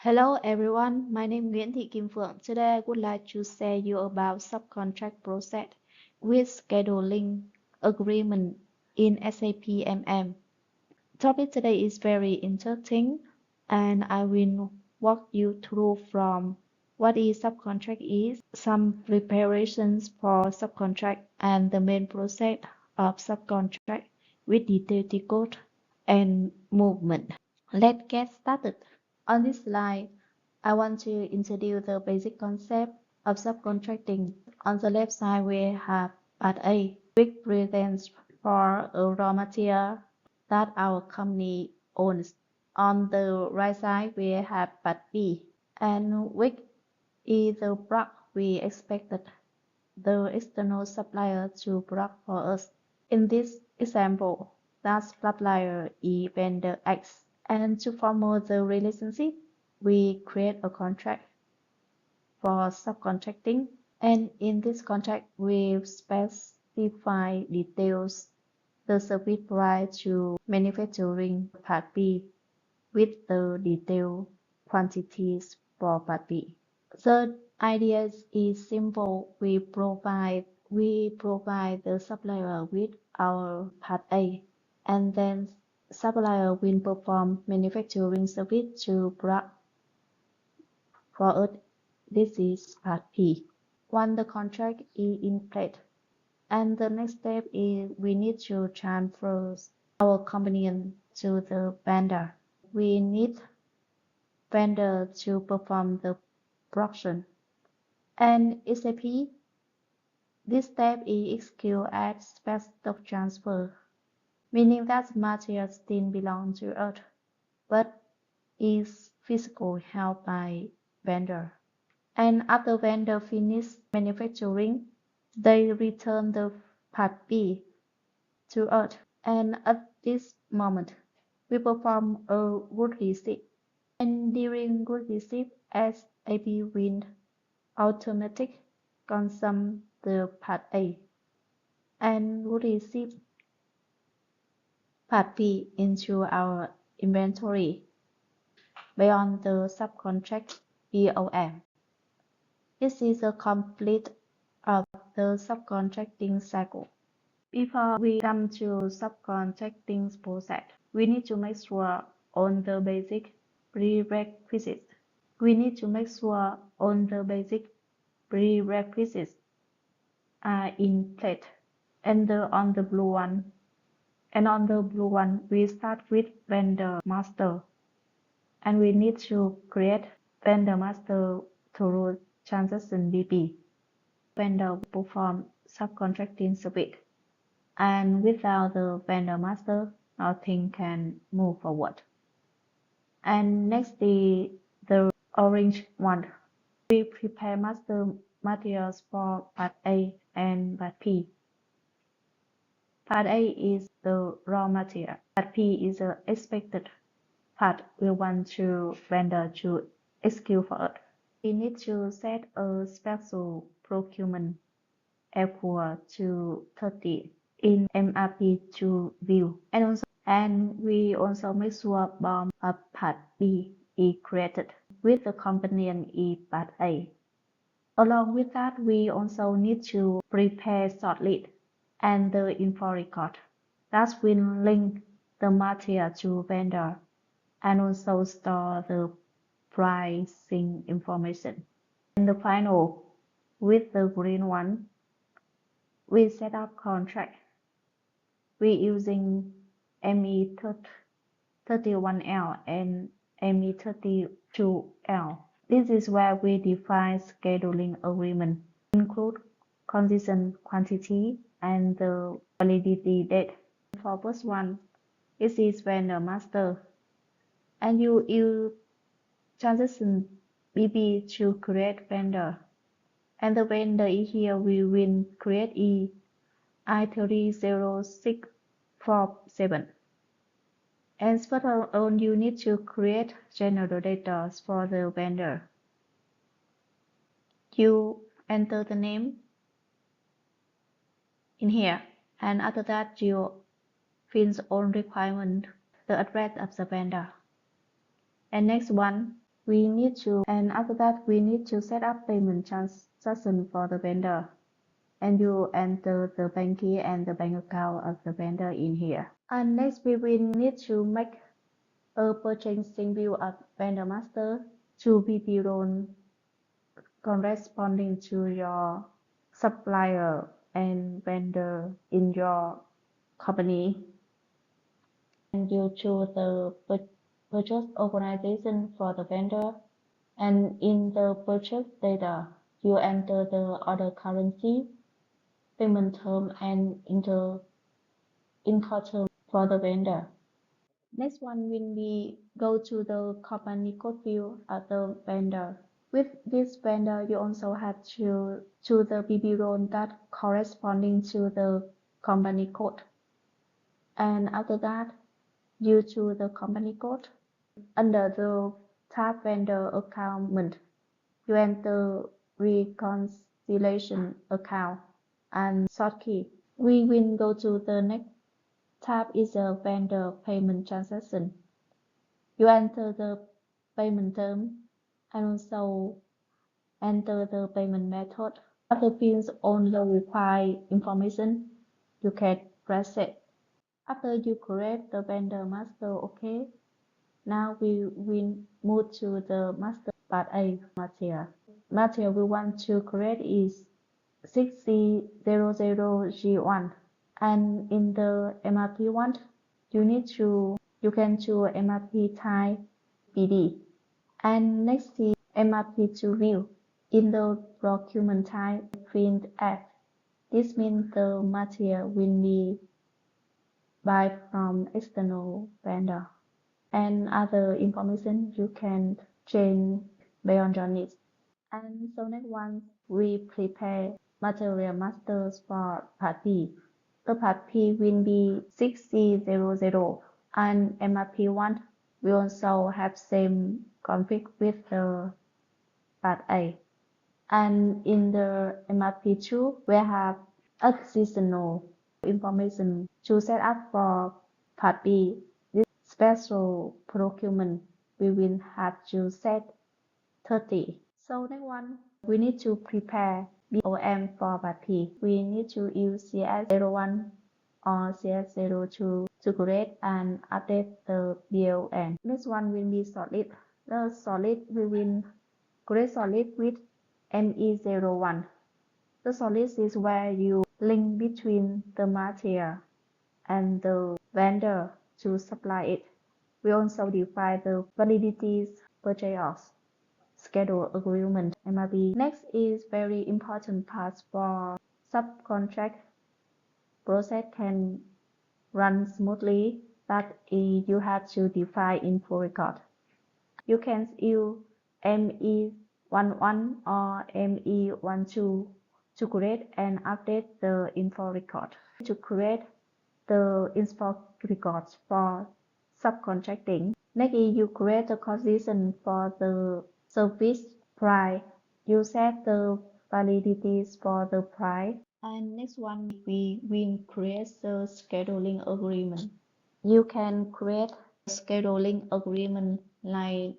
Hello everyone, my name is Nguyễn Thị Kim Phượng. Today I would like to share you about subcontract process with scheduling agreement in SAP MM. Topic today is very interesting and I will walk you through from what is subcontract is, some preparations for subcontract and the main process of subcontract with detailed code and movement. Let's get started. On this slide, I want to introduce the basic concept of subcontracting. On the left side, we have part A, which presents for a raw material that our company owns. On the right side, we have part B, and which is the product we expected the external supplier to produce for us. In this example, that supplier is vendor X. And to form the relationship, we create a contract for subcontracting. And in this contract, we specify details, the service price to manufacturing part B with the detailed quantities for part B. The idea is simple. We provide the supplier with our part A, and then supplier will perform manufacturing service to product for us. This is part B. Once the contract is in place, and the next step is we need to transfer our component to the vendor. We need vendor to perform the production. And SAP, this step is executed as fast stock transfer, meaning that material still belongs to us, but is physically held by vendor. And after vendor finish manufacturing, they return the part B to us. And at this moment, we perform a good receipt. And during good receipt, SAP will automatically consume the part A and receive part B into our inventory beyond the subcontract BOM. This is a complete of the subcontracting cycle. Before we come to subcontracting process, we need to make sure on the basic prerequisites. We need to make sure on the basic prerequisites are in place. And on the blue one, we start with vendor master. And we need to create vendor master through transaction BP. Vendor perform subcontracting service. And without the vendor master, nothing can move forward. And next is the orange one. We prepare master materials for part A and part B. Part A is the raw material. Part B is the expected part we want to vendor to execute for us. We need to set a special procurement equal to 30 in MRP to view. And we also make sure BOM of part B is created with the component in part A. Along with that, we also need to prepare shortlist and the info record that will link the material to vendor and also store the pricing information. And the final, with the green one, we set up contract. We using ME31L and ME32L. This is where we define scheduling agreement, include condition, quantity, and the validity date. For first one, this is vendor master, and you use transaction BP to create vendor, and the vendor here we will create I300647. And further on, you need to create general data for the vendor. You enter the name in here, and after that you fill all requirement, the address of the vendor. And next one, and after that we need to set up payment transaction for the vendor. And you enter the bank key and the bank account of the vendor in here. And next we will need to make a purchasing bill of vendor master to be billed corresponding to your supplier and vendor in your company. And you choose the purchase organization for the vendor, and in the purchase data you enter the order currency, payment term, and Incoterm for the vendor. Next one will be go to the company code field of the vendor. With this vendor, you also have to choose the BB role that corresponding to the company code. And after that, you choose the company code. Under the tab vendor account, you enter reconciliation account and sort key. We will go to the next tab is a vendor payment transaction. You enter the payment term and also enter the payment method. Other fields only require information, you can press it. After you create the vendor master, okay. Now we will move to the master part A material. Material we want to create is 6C00G1. And in the MRP1, you can choose MRP type PD. And next is MRP2 view. In the procurement type, print F. This means the material will be buy from external vendor. And other information you can change based on your needs. And so next one, we prepare material masters for part B. The part P will be 6C00 and MRP1 will also have same config with the part A. And in the MRP2, we have additional information to set up for part B. This special procurement we will have to set 30. So next one, we need to prepare BOM for part P. We need to use CS01 or CS02 to create and update the BOM. Next one will be solid. The solid we will create solid with ME01. The solid is where you link between the material and the vendor to supply it. We also define the validities purchase schedule agreement MRB. Next is very important part for subcontract process can run smoothly, but you have to define info record. You can use ME11 or ME12 to create and update the info record. To create the info records for subcontracting. Next is you create the condition for the service price. You set the validities for the price. And next one, we will create the scheduling agreement. You can create a scheduling agreement like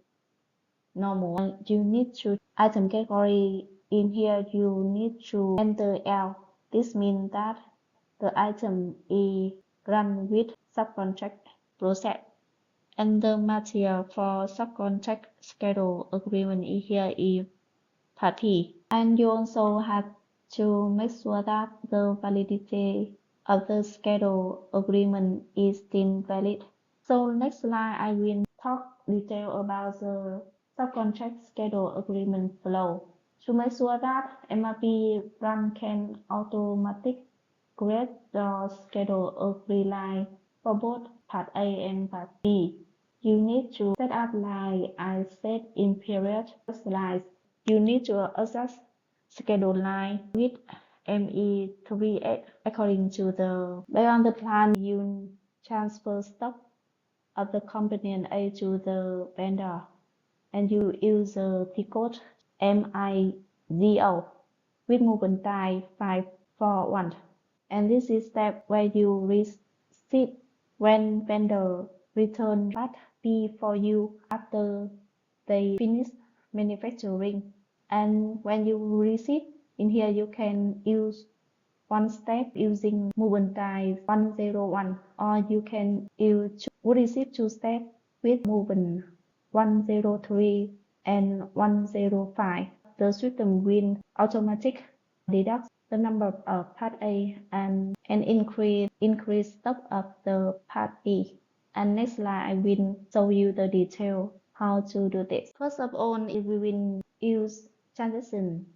normal. You need to item category. In here, you need to enter L. This means that the item is run with subcontract process. And the material for subcontract schedule agreement is here is party. And you also have to make sure that the validity of the schedule agreement is still valid. So next slide I will talk detail about the subcontract schedule agreement flow. To make sure that MRP run can automatically create the schedule agreement for both part A and part B. You need to set up like I said in previous slides. You need to adjust schedule line with ME38 according to based on the plan. You transfer stock of the component A to the vendor, and you use the T code MIGO with movement time 541. And this is step where you receive when vendor return back P for you after they finish manufacturing. And when you receive, in here you can use one step using movement type 101, or you can use receive two steps with movement 103 and 105. The system will automatically deduct the number of part A and increase stock of the part B. And next slide I will show you the detail how to do this. First of all, we will use transaction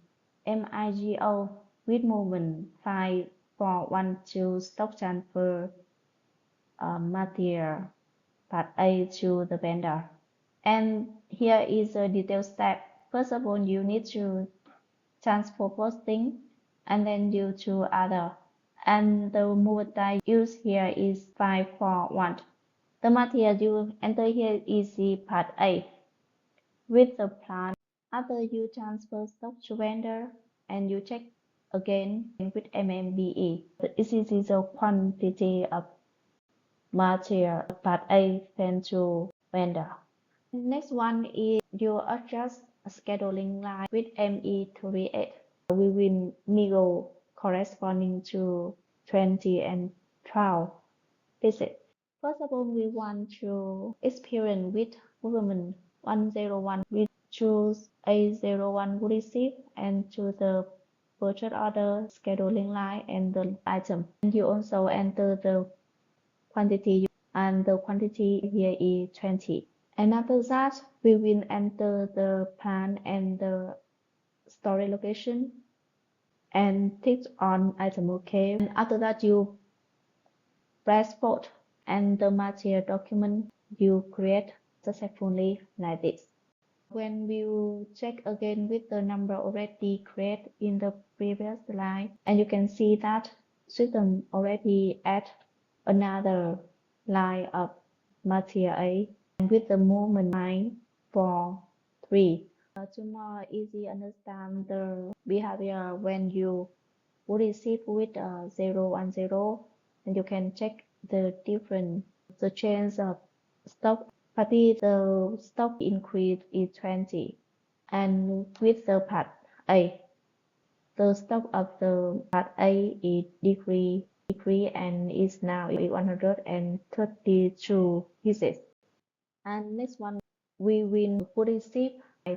MIGO with movement file for one to stock transfer material part A to the vendor. And here is a detailed step. First of all, you need to transfer posting and then you to other. And the movement type used here is 541. The material you enter here is the part A with the plan. After you transfer stock to vendor and you check again with MMBE. This is the quantity of material part A sent to vendor. Next one is you adjust scheduling line with ME38. We will MIGO corresponding to 20 and 12 visits. First of all, we want to experience with movement 101. We choose A01 receive and choose the purchase order scheduling line and the item. And you also enter the quantity, and the quantity here is 20. And after that, we will enter the plan and the storage location and click on item OK. And after that, you press port and the material document you create successfully like this. When we check again with the number already created in the previous slide, and you can see that system already add another line of material A and with the movement line for 3. To more easy understand the behavior when you receive with 010, and you can check the difference, the change of stock party, the stock increase is 20, and with the part A, the stock of the part A is decrease and is now 132 pieces. And next one, we will receive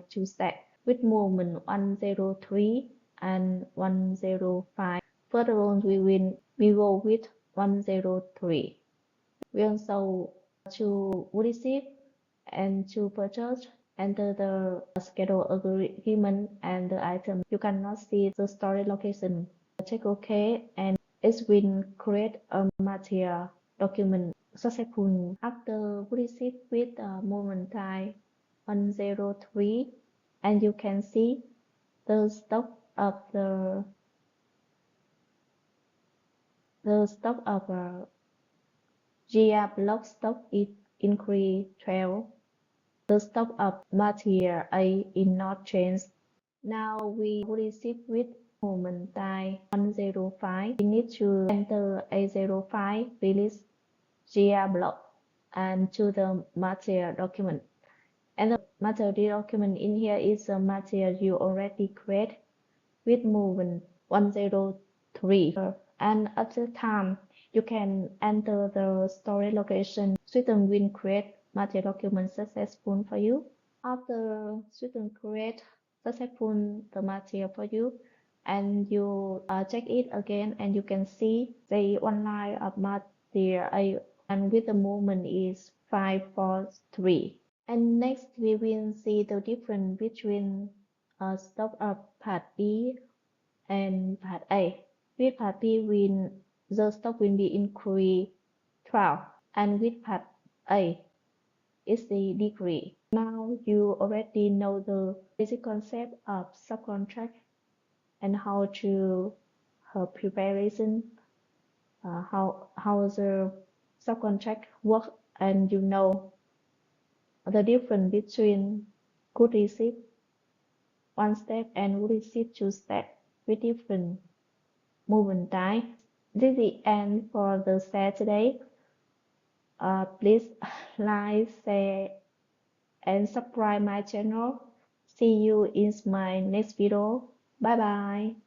two sets with movement 103 and 105. Further on, we go with 103. We also to receive and to purchase enter the schedule agreement and the item. You cannot see the storage location. Check OK and it will create a material document successful. After receive with movement type 103, and you can see the stock of the GR block stock is increased 12. The stock of material A is not changed. Now we receive with movement type 105. We need to enter A05 release GR block and to the material document. And the material document in here is the material you already create with movement 103. And at the time, you can enter the storage location. System will create material document successful for you. After system create successful the material for you, and you check it again, and you can see the one line of material and with the movement is 543. And next we will see the difference between stock of part B and part A. With part B, the stock will be increased 12, and with part A, it's the decrease. Now you already know the basic concept of subcontract and how to preparation, how the subcontract work, and you know the difference between good receipt one step and good receipt two steps with different movement time. This is the end for the set today. Please like, share, and subscribe my channel. See you in my next video. Bye bye.